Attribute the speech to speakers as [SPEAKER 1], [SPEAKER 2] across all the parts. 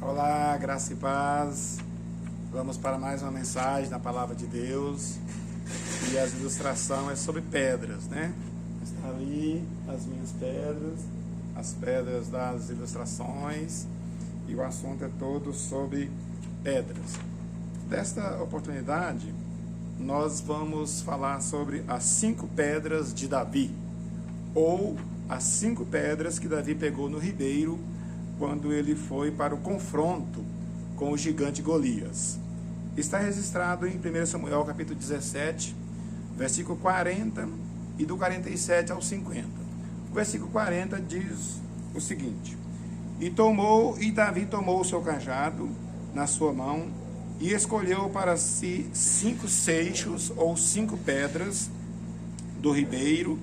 [SPEAKER 1] Olá, graça e paz. Vamos para mais uma mensagem da Palavra de Deus. E a ilustração é sobre pedras, né? Está ali as minhas pedras, as pedras das ilustrações. E o assunto é todo sobre pedras. Desta oportunidade, nós vamos falar sobre as 5 pedras de Davi. Ou as 5 pedras que Davi pegou no ribeiro quando ele foi para o confronto com o gigante Golias. Está registrado em 1 Samuel capítulo 17, versículo 40 e do 47 ao 50. O versículo 40 diz o seguinte: E Davi tomou o seu cajado na sua mão e escolheu para si 5 seixos ou 5 pedras do ribeiro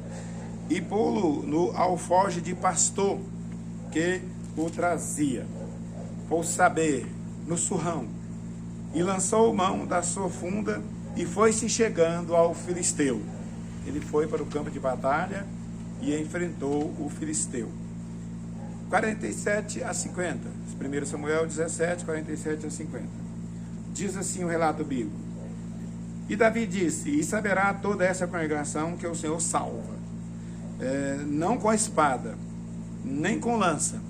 [SPEAKER 1] e pô-lo no alforje de pastor que o trazia, por saber, no surrão, e lançou mão da sua funda e foi-se chegando ao filisteu. Ele foi para o campo de batalha e enfrentou o filisteu. 47 a 50, 1 Samuel 17, 47 a 50. Diz assim o relato bíblico: E Davi disse: E saberá toda essa congregação que o Senhor salva, não com a espada, nem com lança,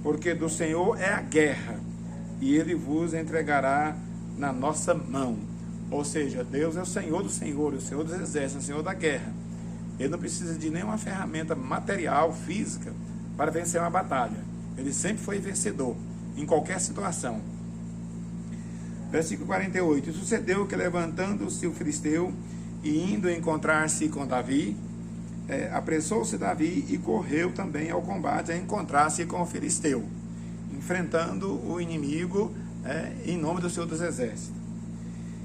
[SPEAKER 1] porque do Senhor é a guerra, e Ele vos entregará na nossa mão. Ou seja, Deus é o Senhor do Senhor, o Senhor dos exércitos, o Senhor da guerra. Ele não precisa de nenhuma ferramenta material, física, para vencer uma batalha. Ele sempre foi vencedor, em qualquer situação. Versículo 48. E sucedeu que, levantando-se o filisteu e indo encontrar-se com Davi, apressou-se Davi e correu também ao combate a encontrar-se com o filisteu, enfrentando o inimigo em nome do Senhor dos Exércitos.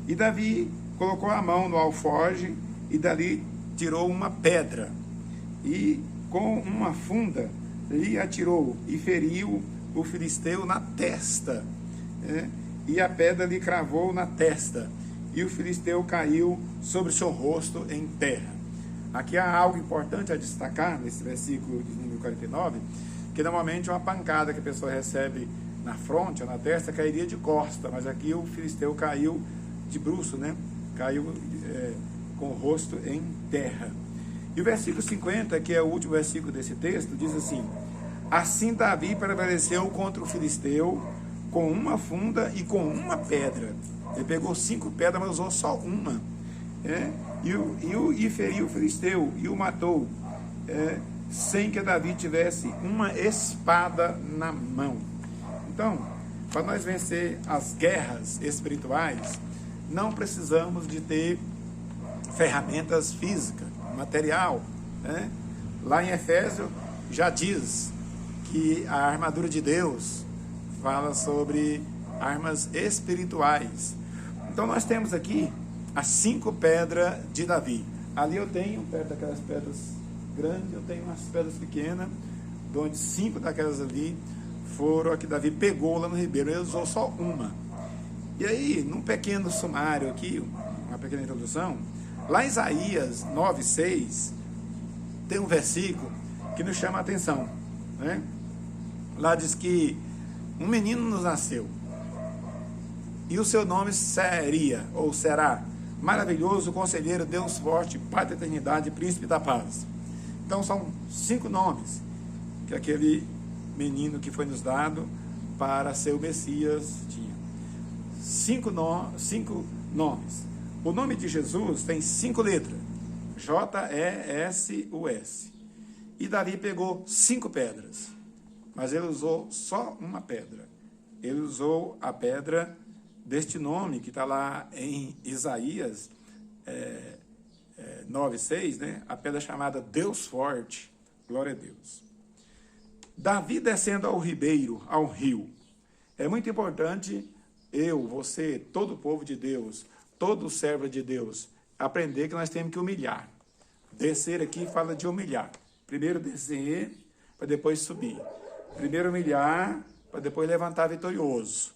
[SPEAKER 1] E Davi colocou a mão no alforje e dali tirou uma pedra e com uma funda lhe atirou e feriu o filisteu na testa, e a pedra lhe cravou na testa e o filisteu caiu sobre seu rosto em terra. Aqui há algo importante a destacar nesse versículo de número 49, que normalmente uma pancada que a pessoa recebe na fronte ou na testa cairia de costa, mas aqui o filisteu caiu de bruço, né? Caiu com o rosto em terra. E o versículo 50, que é o último versículo desse texto, diz assim: Assim Davi prevaleceu contra o filisteu com uma funda e com uma pedra. Ele pegou 5 pedras, mas usou só uma. E feriu o filisteu e o matou, sem que Davi tivesse uma espada na mão. Então, para nós vencer as guerras espirituais, não precisamos de ter ferramentas físicas, material. Lá em Efésios já diz que a armadura de Deus fala sobre armas espirituais. Então nós temos aqui as 5 pedras de Davi. Ali eu tenho, perto daquelas pedras grandes, eu tenho umas pedras pequenas, onde 5 daquelas ali foram a que Davi pegou lá no ribeiro. Ele usou só uma. E aí, num pequeno sumário aqui, uma pequena introdução, lá em Isaías 9:6, tem um versículo que nos chama a atenção. Lá diz que um menino nos nasceu, e o seu nome seria, ou será, Maravilhoso, Conselheiro, Deus Forte, Pai da Eternidade, Príncipe da Paz. Então são 5 nomes que aquele menino que foi nos dado para ser o Messias tinha. 5 nomes. O nome de Jesus tem 5 letras: J-E-S-U-S. E Davi pegou 5 pedras, mas ele usou só uma pedra. Ele usou a pedra deste nome que está lá em Isaías 9:6, né? A pedra chamada Deus Forte. Glória a Deus. Davi descendo ao ribeiro, ao rio. É muito importante eu, você, todo o povo de Deus, todo servo de Deus, aprender que nós temos que humilhar. Descer aqui fala de humilhar. Primeiro descer, para depois subir. Primeiro humilhar, para depois levantar vitorioso.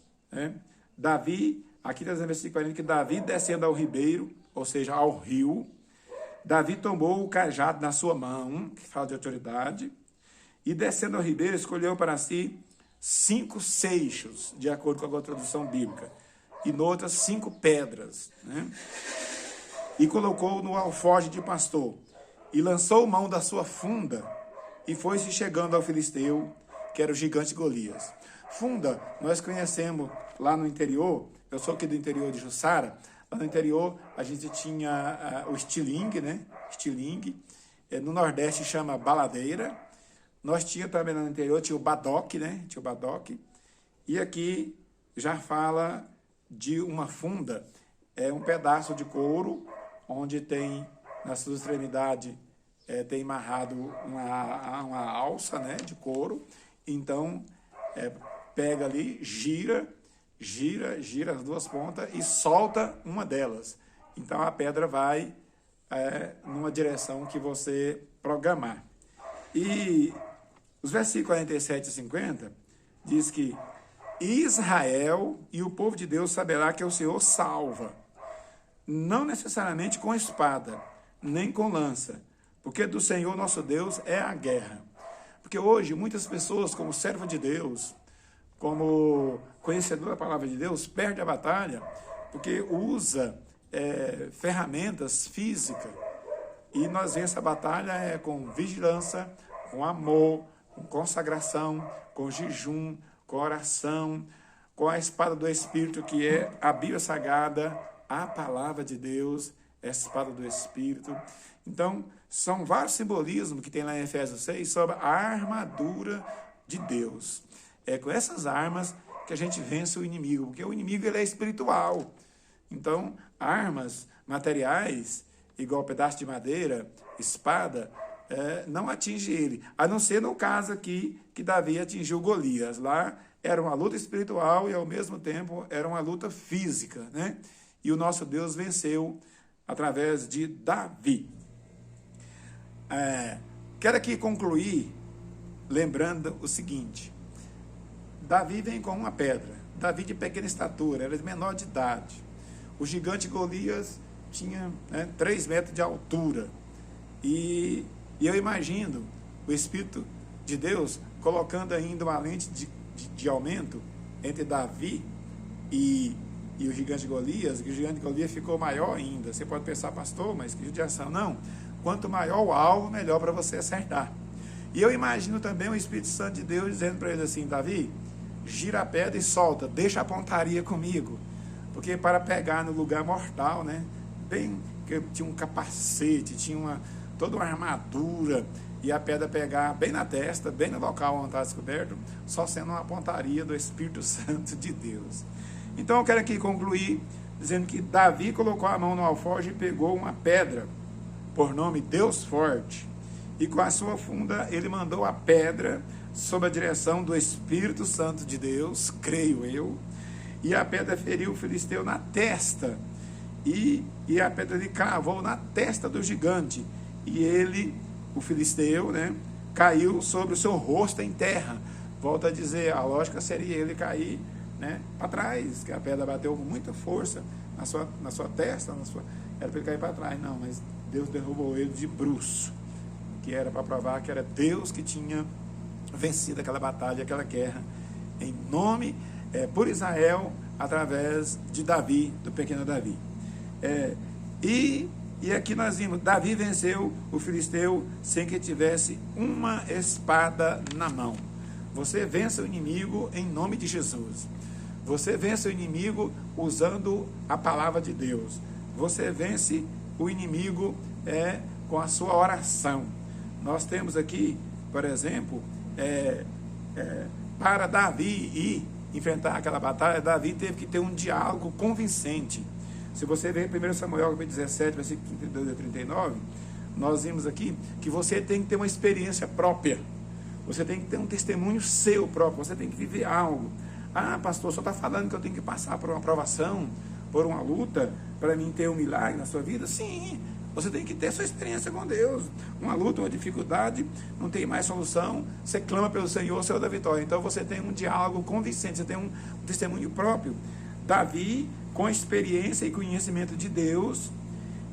[SPEAKER 1] Davi, aqui está dizendo no versículo 40, que Davi descendo ao ribeiro, ou seja, ao rio, Davi tomou o cajado na sua mão, que fala de autoridade, e descendo ao ribeiro, escolheu para si 5 seixos, de acordo com a tradução bíblica, e noutras 5 pedras, né? E colocou no alforje de pastor, e lançou mão da sua funda, e foi-se chegando ao filisteu, que era o gigante Golias. Funda, nós conhecemos lá no interior, eu sou aqui do interior de Jussara, lá no interior a gente tinha o estilingue, né? Estilingue, no Nordeste chama baladeira, nós tinha também lá no interior, tinha o badoque, né? Tinha o badoque, e aqui já fala de uma funda, é um pedaço de couro, onde tem, na sua extremidade, tem amarrado uma alça, né, de couro, então pega ali, gira as 2 pontas e solta uma delas. Então a pedra vai numa direção que você programar. E os versículos 47 e 50 diz que Israel e o povo de Deus saberá que o Senhor salva, não necessariamente com espada, nem com lança, porque do Senhor nosso Deus é a guerra. Porque hoje muitas pessoas, como servo de Deus, como conhecedor da palavra de Deus, perde a batalha porque usa ferramentas físicas. E nós vemos essa batalha com vigilância, com amor, com consagração, com jejum, com oração, com a espada do Espírito, que é a Bíblia Sagrada, a palavra de Deus, a espada do Espírito. Então, são vários simbolismos que tem lá em Efésios 6 sobre a armadura de Deus. É com essas armas que a gente vence o inimigo, porque o inimigo ele é espiritual. Então, armas materiais, igual pedaço de madeira, espada, não atinge ele, a não ser no caso aqui que Davi atingiu Golias. Lá era uma luta espiritual e ao mesmo tempo era uma luta física, né? E o nosso Deus venceu através de Davi. Quero aqui concluir lembrando o seguinte: Davi vem com uma pedra, Davi de pequena estatura, era de menor de idade. O gigante Golias tinha 3 metros de altura. E eu imagino o Espírito de Deus colocando ainda uma lente de aumento entre Davi e o gigante Golias, que o gigante Golias ficou maior ainda. Você pode pensar, pastor, mas que judiação. Não, quanto maior o alvo, melhor para você acertar. E eu imagino também o Espírito Santo de Deus dizendo para ele assim: Davi, gira a pedra e solta, deixa a pontaria comigo. Porque para pegar no lugar mortal, né? Bem, que tinha um capacete, tinha toda uma armadura, e a pedra pegar bem na testa, bem no local onde está descoberto, só sendo uma pontaria do Espírito Santo de Deus. Então eu quero aqui concluir dizendo que Davi colocou a mão no alforje e pegou uma pedra, por nome Deus Forte, e com a sua funda ele mandou a pedra sob a direção do Espírito Santo de Deus, creio eu, e a pedra feriu o filisteu na testa, e a pedra lhe cravou na testa do gigante, e ele, o filisteu, né, caiu sobre o seu rosto em terra. Volto a dizer, a lógica seria ele cair, né, para trás, que a pedra bateu com muita força na sua testa, era para ele cair para trás. Não, mas Deus derrubou ele de bruço, que era para provar que era Deus que tinha vencido aquela batalha, aquela guerra, em nome, por Israel, através de Davi, do pequeno Davi. E aqui nós vimos, Davi venceu o filisteu sem que tivesse uma espada na mão. Você vence o inimigo em nome de Jesus. Você vence o inimigo usando a palavra de Deus. Você vence o inimigo com a sua oração. Nós temos aqui, por exemplo, para Davi ir enfrentar aquela batalha, Davi teve que ter um diálogo convincente. Se você ver 1 Samuel capítulo 17, versículo 32 a 39, nós vimos aqui que você tem que ter uma experiência própria. Você tem que ter um testemunho seu próprio, você tem que viver algo. Ah, pastor, só está falando que eu tenho que passar por uma provação, por uma luta, para mim ter um milagre na sua vida? Sim, você tem que ter sua experiência com Deus. Uma luta, uma dificuldade, não tem mais solução, você clama pelo Senhor, Senhor da vitória. Então você tem um diálogo convincente, você tem um testemunho próprio. Davi, com experiência e conhecimento de Deus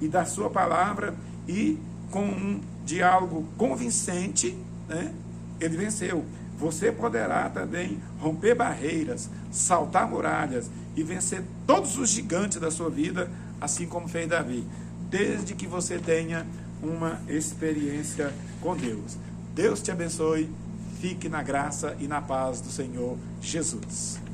[SPEAKER 1] e da sua palavra, e com um diálogo convincente, né, ele venceu. você poderá também romper barreiras, saltar muralhas e vencer todos os gigantes da sua vida, assim como fez Davi, desde que você tenha uma experiência com Deus. Deus te abençoe, fique na graça e na paz do Senhor Jesus.